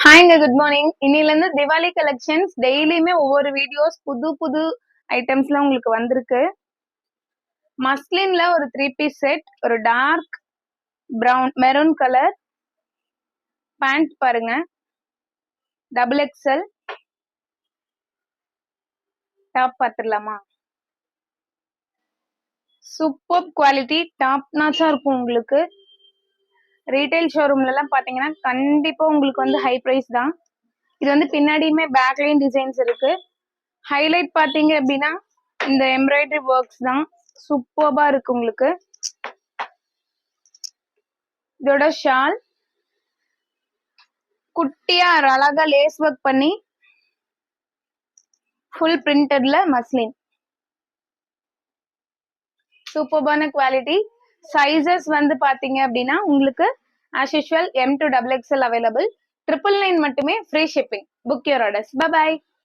ஹாய்ங்க, good morning. இன்னிலேருந்து Diwali collections டெய்லியுமே ஒவ்வொரு வீடியோஸ் புது புது ஐட்டம்ஸ்லாம் உங்களுக்கு வந்திருக்கு. மஸ்லின்ல ஒரு 3 பீஸ் செட், ஒரு dark brown maroon colour pant பாருங்க, டபுள் எக்ஸ்எல் டாப் பார்த்துடலாமா? சூப்பர் குவாலிட்டி, டாப் நாச்சா இருக்கும் உங்களுக்கு. ரீட்டைல் ஷோரூம்ல எல்லாம் பாத்தீங்கன்னா கண்டிப்பா உங்களுக்கு வந்து ஹை பிரைஸ் தான். இது வந்து பின்னாடியுமே பேக்லைன் டிசைன்ஸ் இருக்கு. ஹைலைட் பாத்தீங்க அப்படின்னா இந்த எம்ப்ராய்டரி ஒர்க்ஸ் தான் சூப்பர்பா இருக்கு உங்களுக்கு. இதோட ஷால் குட்டியா அழகா லேஸ் ஒர்க் பண்ணி ஃபுல் பிரிண்டட்ல மஸ்லின், சூப்பர்பான குவாலிட்டி. சைசஸ் வந்து பாத்தீங்க அப்படின்னா உங்களுக்கு as usual M to XXL available. 999 மட்டுமே free shipping. Book your orders. By.